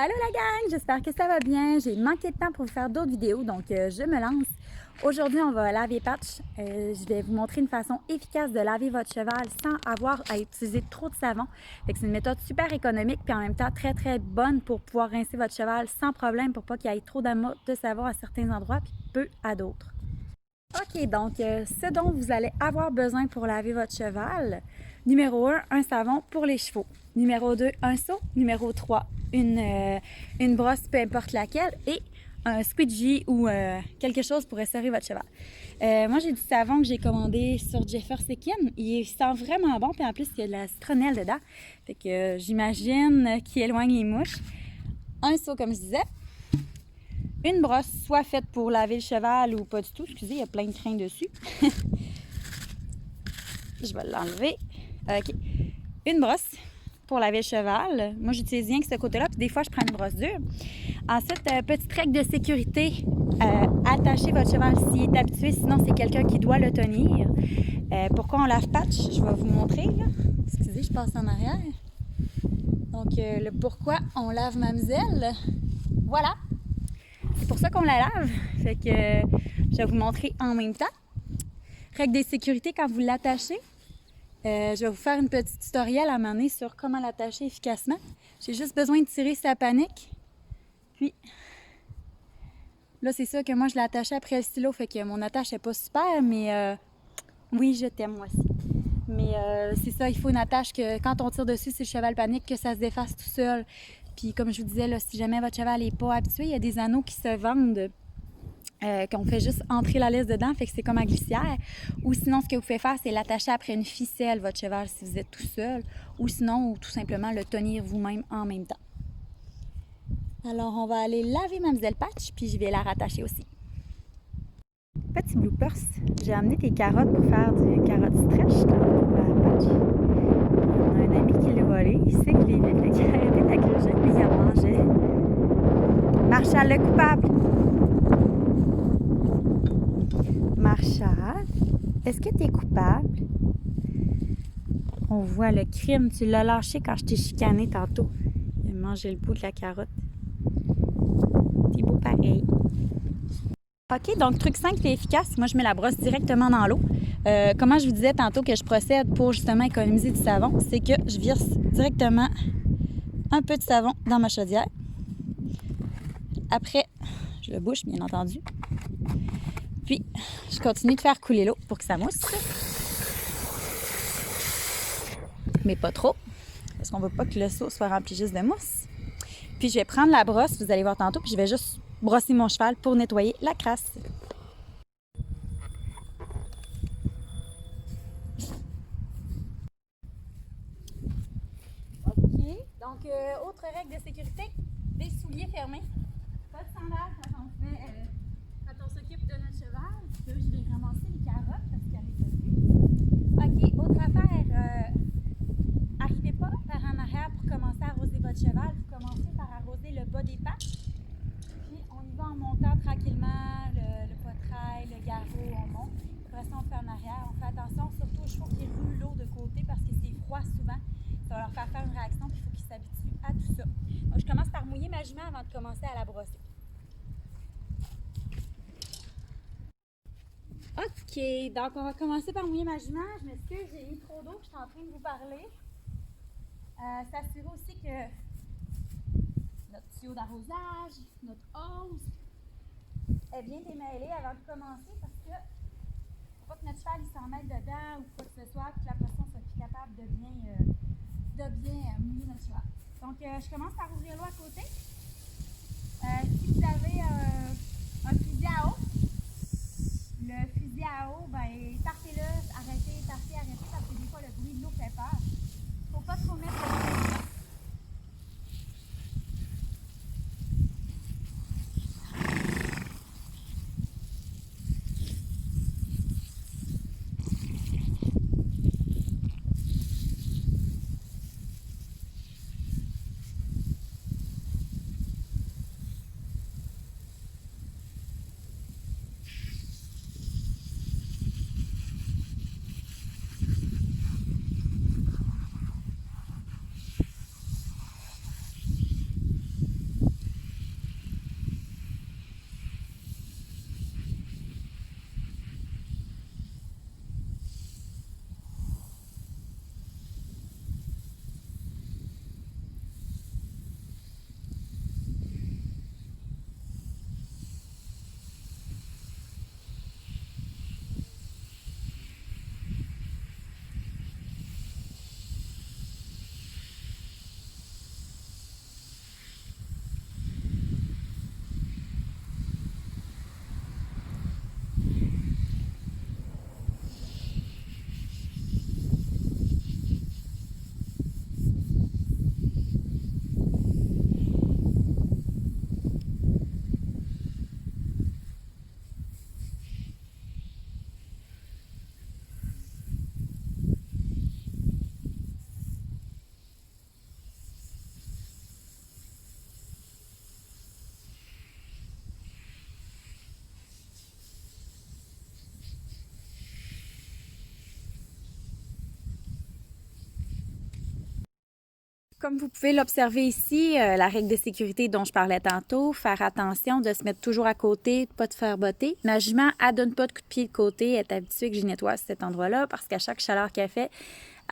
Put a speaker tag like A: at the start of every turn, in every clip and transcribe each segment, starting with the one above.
A: Allô la gang, j'espère que ça va bien. J'ai manqué de temps pour vous faire d'autres vidéos, donc je me lance. Aujourd'hui, on va laver patch. Je vais vous montrer une façon efficace de laver votre cheval sans avoir à utiliser trop de savon. C'est une méthode super économique puis en même temps très bonne pour pouvoir rincer votre cheval sans problème pour pas qu'il y ait trop de savon à certains endroits puis peu à d'autres. OK, donc ce dont vous allez avoir besoin pour laver votre cheval. Numéro 1, un savon pour les chevaux. Numéro 2, un seau. Numéro 3, une brosse, peu importe laquelle. Et un squeegee ou quelque chose pour essorer votre cheval. Moi, j'ai du savon que j'ai commandé sur Jefferson. Il sent vraiment bon, puis en plus, il y a de la citronnelle dedans. Fait que j'imagine qu'il éloigne les mouches. Un seau, comme je disais. Une brosse, soit faite pour laver le cheval ou pas du tout. Excusez, il y a plein de crin dessus. Je vais l'enlever. OK. Une brosse pour laver le cheval. Moi, j'utilise rien que ce côté-là, puis des fois, je prends une brosse dure. Ensuite, petite règle de sécurité. Attachez votre cheval s'il est habitué, sinon c'est quelqu'un qui doit le tenir. Pourquoi on lave patch? Je vais vous montrer. Là. Excusez, je passe en arrière. Donc, le pourquoi on lave Mamzelle. Voilà. C'est pour ça qu'on la lave. Fait que je vais vous montrer en même temps. Règle de sécurité quand vous l'attachez. Je vais vous faire une petite tutoriel à un moment donné sur comment l'attacher efficacement. J'ai juste besoin de tirer sa panique. Puis, là, c'est ça que moi, je l'ai attaché après le stylo. Fait que mon attache n'est pas super, mais oui, je t'aime, moi aussi. Mais c'est ça, il faut une attache que quand on tire dessus, si le cheval panique, que ça se défasse tout seul. Puis comme je vous disais, là, si jamais votre cheval n'est pas habitué, il y a des anneaux qui se vendent qu'on fait juste entrer la laisse dedans, fait que c'est comme à glissière. Ou sinon, ce que vous pouvez faire, c'est l'attacher après une ficelle, votre cheval, si vous êtes tout seul. Ou sinon, tout simplement le tenir vous-même en même temps. Alors, on va aller laver Mamzelle Patch, puis je vais la rattacher aussi. Petit bloopers, j'ai amené des carottes pour faire du carotte stretch pour la Patch. On a un ami qui l'a volé, il sait que je l'ai vu, fait qu'il a arrêté de la gruger, puis il en mangeait. Marshall le coupable! Marshall, est-ce que tu es coupable? On voit le crime, tu l'as lâché quand je t'ai chicané tantôt. Il a mangé le bout de la carotte. T'es beau pareil. OK, donc truc simple et efficace, moi je mets la brosse directement dans l'eau. Comment je vous disais tantôt que je procède pour justement économiser du savon, c'est que je verse directement un peu de savon dans ma chaudière. Après, je le bouche bien entendu. Puis, je continue de faire couler l'eau pour que ça mousse. Mais pas trop, parce qu'on ne veut pas que le seau soit rempli juste de mousse. Puis, je vais prendre la brosse, vous allez voir tantôt, puis je vais juste brosser mon cheval pour nettoyer la crasse. OK. Donc, autre règle de sécurité, des souliers fermés. Pas de sandales quand on s'occupe de notre cheval. Là, je vais ramasser les carottes parce qu'elle est pas vue. OK. Autre affaire, arrivez pas par en arrière pour commencer à arroser votre cheval. Vous commencez par arroser le bas des pattes. Puis, on y va en montant tranquillement le poitrail, le garrot, on monte. Après ça, on fait en arrière. On fait attention surtout aux chevaux qui ruent l'eau de côté parce que c'est froid souvent. Ça va leur faire une réaction puis il faut qu'ils s'habituent à tout ça. Donc, je commence par mouiller ma jument avant de commencer à la brosser. OK, donc on va commencer par mouiller ma jument. Je m'excuse, j'ai mis trop d'eau, je suis en train de vous parler. S'assurer aussi que notre tuyau d'arrosage, notre hose est bien démêlée avant de commencer parce que faut pas que notre cheval s'en mette dedans ou quoi que ce soit, que la pression soit plus capable de bien mouiller notre cheval. Donc, je commence par ouvrir l'eau à côté. Si vous avez un fusil à eau, le fusil à eau, ben, tartez-le, arrêtez, tartez, arrêtez, parce que des fois, le bruit de l'eau fait peur. Faut pas trop mettre de Comme vous pouvez l'observer ici, la règle de sécurité dont je parlais tantôt, faire attention de se mettre toujours à côté, de ne pas te faire botter. Ma jument, elle donne pas de coup de pied de côté, elle est habituée que je nettoie cet endroit-là parce qu'à chaque chaleur qu'elle fait,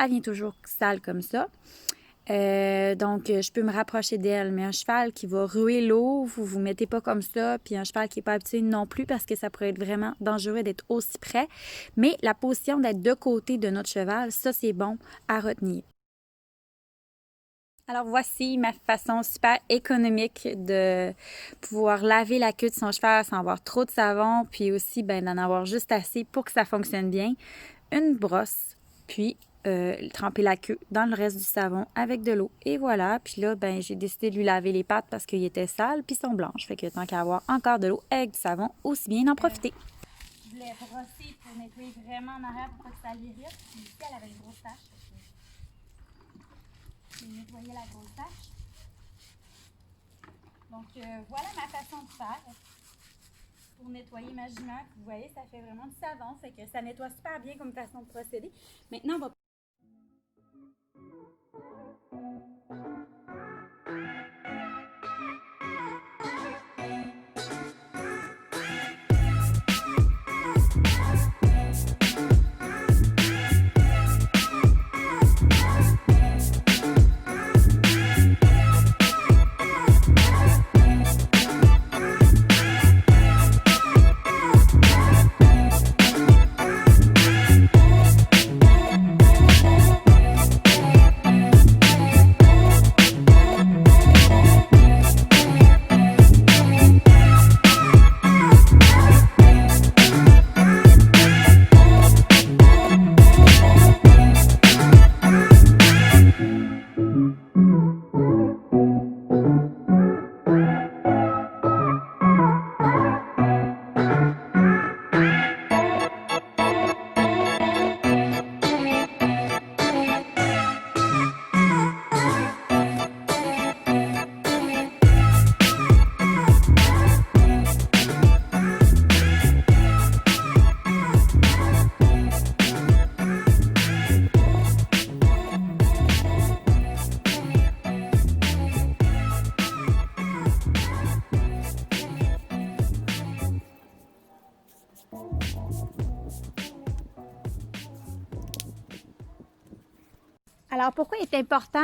A: elle vient toujours sale comme ça. Donc, je peux me rapprocher d'elle, mais un cheval qui va ruer l'eau, vous mettez pas comme ça, puis un cheval qui n'est pas habitué non plus parce que ça pourrait être vraiment dangereux d'être aussi près. Mais la position d'être de côté de notre cheval, ça, c'est bon à retenir. Alors voici ma façon super économique de pouvoir laver la queue de son cheval sans avoir trop de savon, puis aussi d'en avoir juste assez pour que ça fonctionne bien. Une brosse, puis tremper la queue dans le reste du savon avec de l'eau. Et voilà, puis là, j'ai décidé de lui laver les pattes parce qu'il était sale, puis ils sont blanches. Fait que tant qu'à avoir encore de l'eau avec du savon, aussi bien en profiter. Je voulais brosser pour nettoyer vraiment en arrière pour pas que ça l'irrite. Puis ici, elle avait une grosse tache. J'ai nettoyé la grosse tache. Donc, voilà ma façon de faire pour nettoyer ma jument. Vous voyez, ça fait vraiment du savon, fait que ça nettoie super bien comme façon de procéder. Maintenant, on va... Alors, pourquoi il est important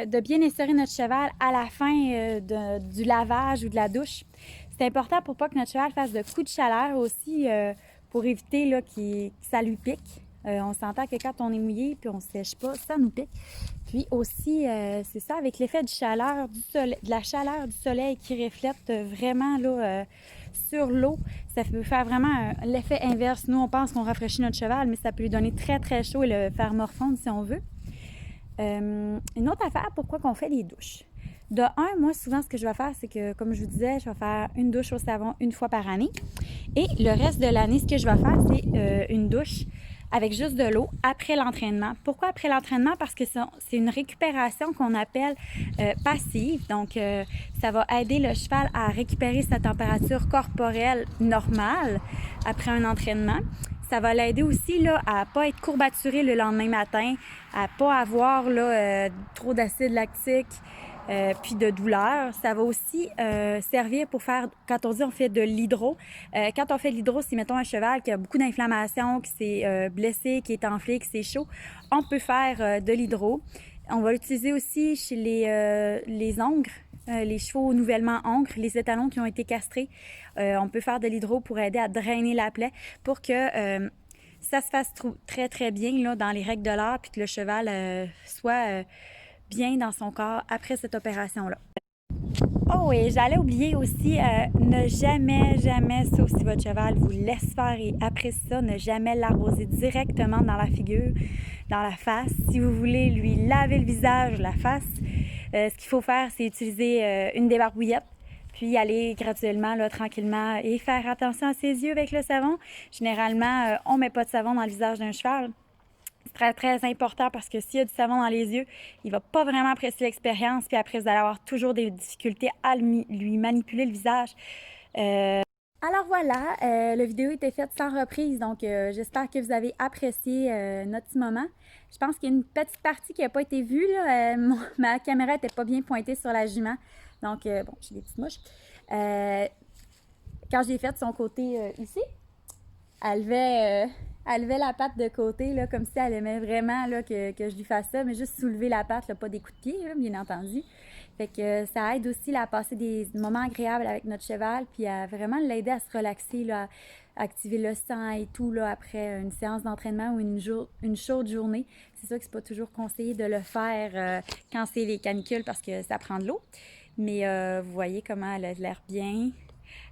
A: de bien essorer notre cheval à la fin du lavage ou de la douche? C'est important pour pas que notre cheval fasse de coups de chaleur aussi, pour éviter là, que ça lui pique. On s'entend que quand on est mouillé puis on ne sèche pas, ça nous pique. Puis aussi, c'est ça, avec l'effet du chaleur, de la chaleur du soleil qui reflète vraiment là, sur l'eau, ça peut faire vraiment l'effet inverse. Nous, on pense qu'on rafraîchit notre cheval, mais ça peut lui donner très, très chaud et le faire morfondre si on veut. Une autre affaire, pourquoi qu'on fait les douches? De un, moi, souvent, ce que je vais faire, c'est que, comme je vous disais, je vais faire une douche au savon une fois par année. Et le reste de l'année, ce que je vais faire, c'est une douche avec juste de l'eau après l'entraînement. Pourquoi après l'entraînement? Parce que c'est une récupération qu'on appelle passive. Donc, ça va aider le cheval à récupérer sa température corporelle normale après un entraînement. Ça va l'aider aussi là, à ne pas être courbaturé le lendemain matin, à ne pas avoir là, trop d'acide lactique puis de douleur. Ça va aussi servir pour faire, quand on dit on fait de l'hydro, quand on fait de l'hydro, c'est mettons un cheval qui a beaucoup d'inflammation, qui s'est blessé, qui est enflé, qui c'est chaud, on peut faire de l'hydro. On va l'utiliser aussi chez les ongres. Les chevaux nouvellement ongres, les étalons qui ont été castrés. On peut faire de l'hydro pour aider à drainer la plaie pour que ça se fasse très, très bien là, dans les règles de l'art puis que le cheval soit bien dans son corps après cette opération-là. Oh oui, j'allais oublier aussi, ne jamais, sauf si votre cheval vous laisse faire et après ça, ne jamais l'arroser directement dans la figure, dans la face. Si vous voulez lui laver le visage, la face, ce qu'il faut faire, c'est utiliser une débarbouillette, puis aller graduellement, là, tranquillement, et faire attention à ses yeux avec le savon. Généralement, on ne met pas de savon dans le visage d'un cheval. C'est très, très important parce que s'il y a du savon dans les yeux, il ne va pas vraiment apprécier l'expérience, puis après, vous allez avoir toujours des difficultés à lui manipuler le visage. Alors voilà, la vidéo était faite sans reprise, donc j'espère que vous avez apprécié notre petit moment. Je pense qu'il y a une petite partie qui n'a pas été vue, là. Ma caméra n'était pas bien pointée sur la jument, donc bon, j'ai des petites mouches. Quand j'ai fait son côté ici, elle levait la patte de côté, là, comme si elle aimait vraiment là, que je lui fasse ça, mais juste soulever la patte, là, pas des coups de pied, là, bien entendu. Fait que ça aide aussi là, à passer des moments agréables avec notre cheval, puis à vraiment l'aider à se relaxer, là, à activer le sang et tout là, après une séance d'entraînement ou une chaude journée. C'est sûr que c'est pas toujours conseillé de le faire quand c'est les canicules parce que ça prend de l'eau. Mais vous voyez comment elle a l'air bien.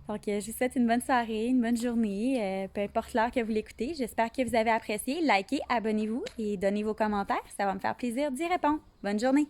A: Donc, je vous souhaite une bonne soirée, une bonne journée, peu importe l'heure que vous l'écoutez. J'espère que vous avez apprécié. Likez, abonnez-vous et donnez vos commentaires. Ça va me faire plaisir d'y répondre. Bonne journée!